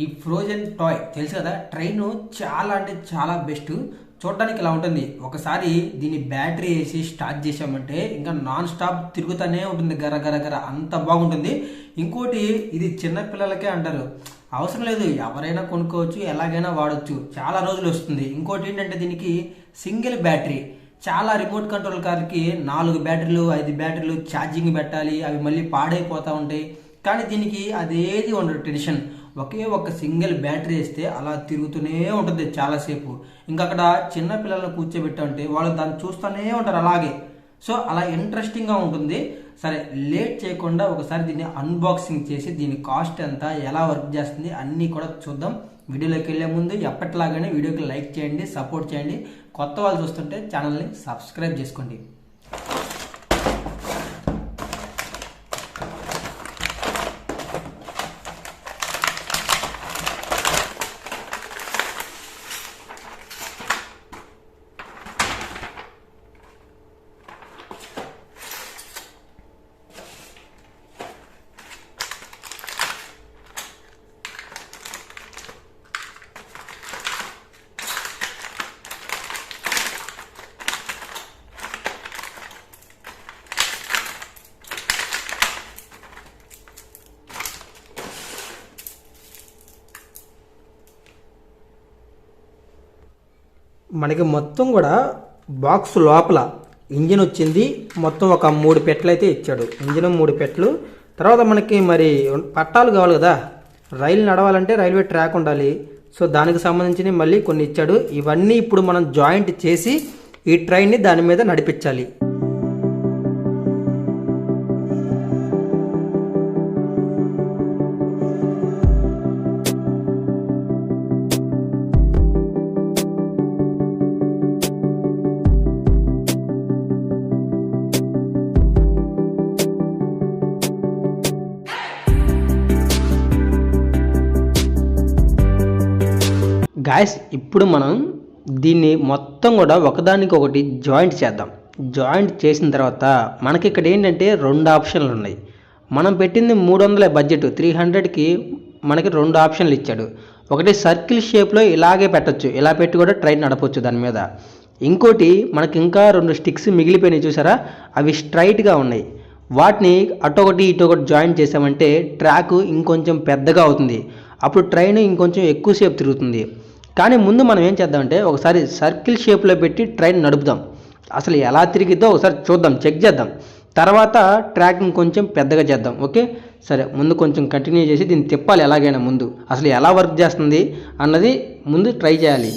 ఈ frozen toy తెలుసు కదా, ట్రైన్ చాలా అంటే చాలా బెస్ట్. చూడడానికి ఇలా ఉంటుంది. ఒకసారి దీని బ్యాటరీ వేసి స్టార్ట్ చేసామంటే ఇంకా నాన్ స్టాప్ తిరుగుతూనే ఉంటుంది, గర గర గర, అంత బాగుంటుంది. ఇంకోటి ఇది చిన్న పిల్లలకే అంటారు, అవసరం లేదు, ఎవరైనా కొనుక్కోవచ్చు, ఎలాగైనా వాడచ్చు, చాలా రోజులు వస్తుంది. ఇంకోటి ఏంటంటే దీనికి సింగిల్ బ్యాటరీ. చాలా రిమోట్ కంట్రోల్ కార్కి 4 బ్యాటరీలు 5 బ్యాటరీలు ఛార్జింగ్ పెట్టాలి, అవి మళ్ళీ పాడైపోతూ ఉంటాయి. కానీ దీనికి అదేది ఉండదు, టెన్షన్. ఒకే ఒక సింగిల్ బ్యాటరీ వేస్తే అలా తిరుగుతూనే ఉంటుంది చాలాసేపు. ఇంకా అక్కడ చిన్న పిల్లలను కూర్చోబెట్టామంటే వాళ్ళు దాన్ని చూస్తూనే ఉంటారు అలాగే. సో అలా ఇంట్రెస్టింగ్గా ఉంటుంది. సరే, లేట్ చేయకుండా ఒకసారి దీన్ని అన్బాక్సింగ్ చేసి దీని కాస్ట్ ఎంత, ఎలా వర్క్ చేస్తుంది అన్నీ కూడా చూద్దాం. వీడియోలోకి వెళ్ళే ముందు ఎప్పటిలాగానే వీడియోకి లైక్ చేయండి, సపోర్ట్ చేయండి. కొత్త వాళ్ళు చూస్తుంటే ఛానల్ని సబ్స్క్రైబ్ చేసుకోండి. మనకి మొత్తం కూడా బాక్స్ లోపల ఇంజిన్ వచ్చింది. మొత్తం ఒక 3 పెట్టెలు అయితే ఇచ్చాడు. ఇంజిన్ 3 పెట్టెలు. తర్వాత మనకి మరి పట్టాలు కావాలి కదా, రైలు నడవాలంటే రైల్వే ట్రాక్ ఉండాలి. సో దానికి సంబంధించి మళ్ళీ కొన్ని ఇచ్చాడు. ఇవన్నీ ఇప్పుడు మనం జాయింట్ చేసి ఈ ట్రైన్ని దాని మీద నడిపించాలి. గాయస్, ఇప్పుడు మనం దీన్ని మొత్తం కూడా ఒకదానికి ఒకటి జాయింట్ చేద్దాం. జాయింట్ చేసిన తర్వాత మనకి ఇక్కడ ఏంటంటే 2 ఆప్షన్లు ఉన్నాయి. మనం పెట్టింది 300 బడ్జెట్, 300కి మనకి 2 ఆప్షన్లు ఇచ్చాడు. ఒకటి సర్కిల్ షేప్లో ఇలాగే పెట్టచ్చు, ఇలా పెట్టి కూడా ట్రైన్ నడపచ్చు దాని మీద. ఇంకోటి మనకి ఇంకా 2 స్టిక్స్ మిగిలిపోయినాయి చూసారా, అవి స్ట్రైట్గా ఉన్నాయి. వాటిని అటొకటి ఇటొకటి జాయింట్ చేసామంటే ట్రాక్ ఇంకొంచెం పెద్దగా అవుతుంది. అప్పుడు ట్రైన్ ఇంకొంచెం ఎక్కువసేపు తిరుగుతుంది. కానీ ముందు మనం ఏం చేద్దామంటే ఒకసారి సర్కిల్ షేప్లో పెట్టి ట్రైన్ నడుపుదాం. అసలు ఎలా తిరిగిద్దో ఒకసారి చూద్దాం, చెక్ చేద్దాం. తర్వాత ట్రాక్ ఇంకొంచెం పెద్దగా చేద్దాం. ఓకే, సరే, ముందు కొంచెం కంటిన్యూ చేసి దీన్ని తిప్పాలి. ఎలాగైనా ముందు అసలు ఎలా వర్క్ చేస్తుంది అన్నది ముందు ట్రై చేయాలి.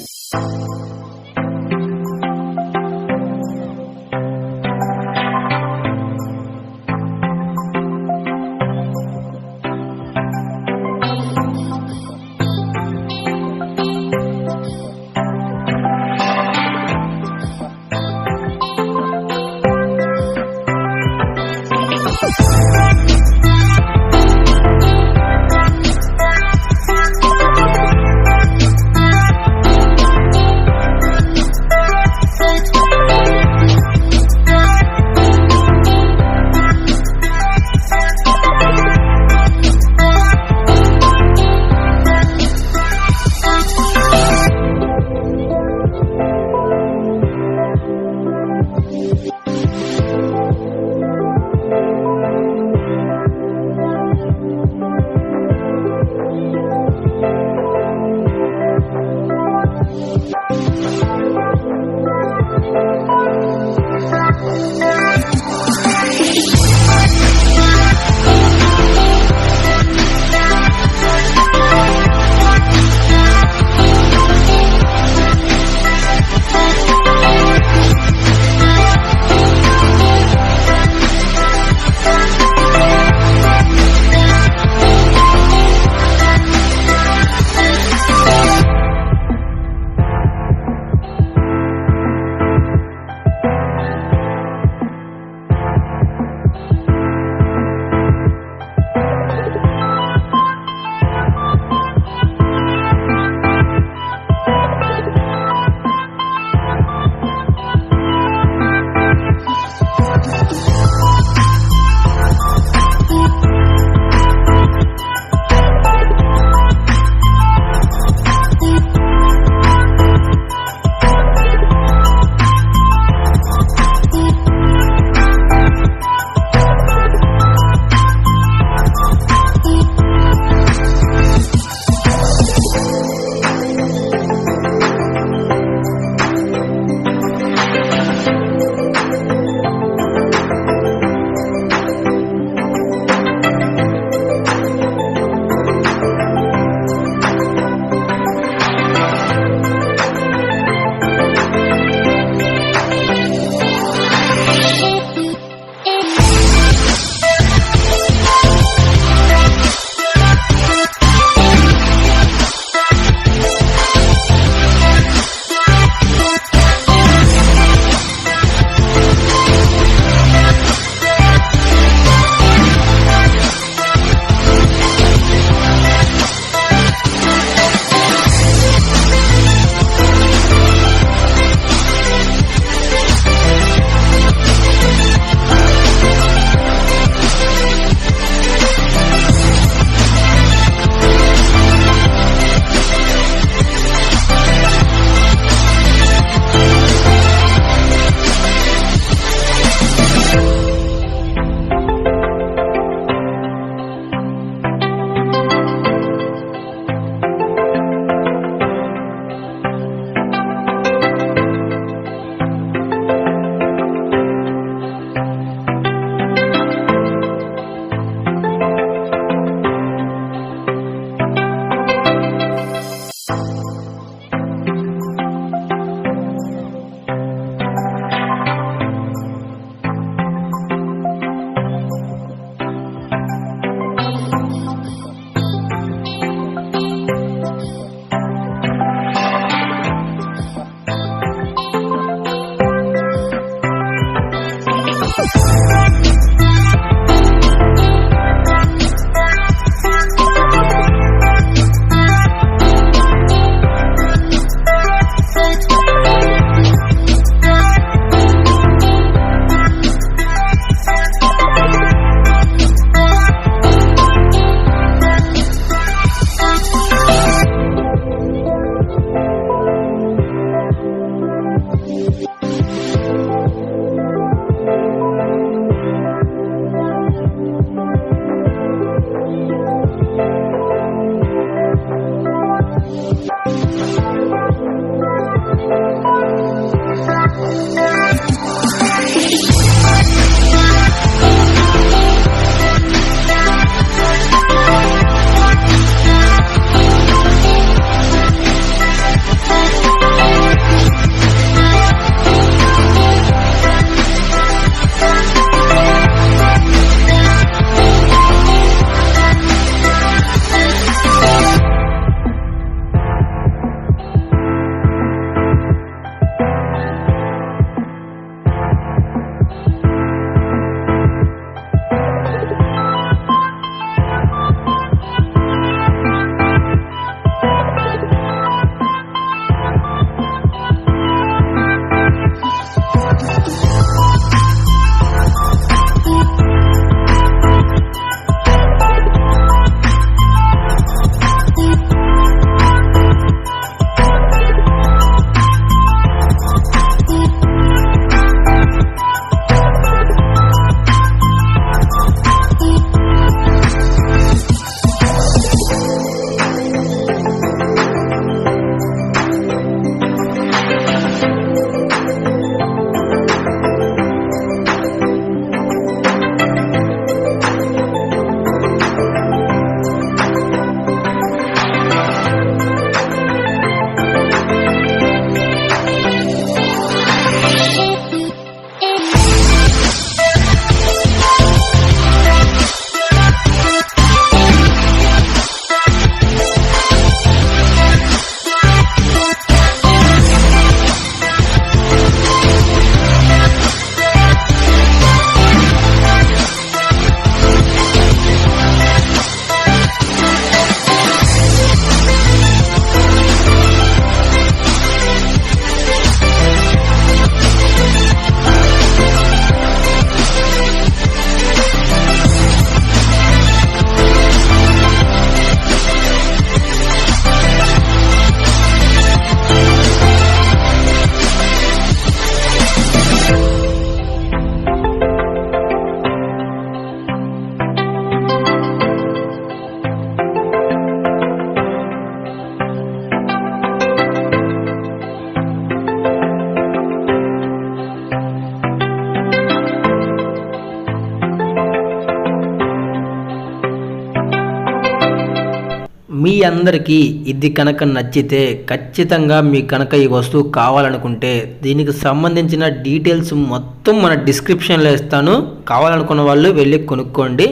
మీ అందరికీ ఇది కనుక నచ్చితే ఖచ్చితంగా మీకు కనుక ఈ వస్తువు కావాలనుకుంటే దీనికి సంబంధించిన డీటెయిల్స్ మొత్తం మన డిస్క్రిప్షన్లో ఇస్తాను. కావాలనుకున్న వాళ్ళు వెళ్ళి కొనుక్కోండి.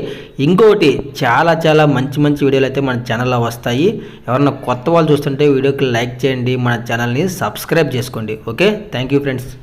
ఇంకోటి చాలా మంచి వీడియోలు అయితే మన ఛానల్లో వస్తాయి. ఎవరన్నా కొత్త వాళ్ళు చూస్తుంటే వీడియోకి లైక్ చేయండి, మన ఛానల్ని సబ్స్క్రైబ్ చేసుకోండి. Okay, thank you friends.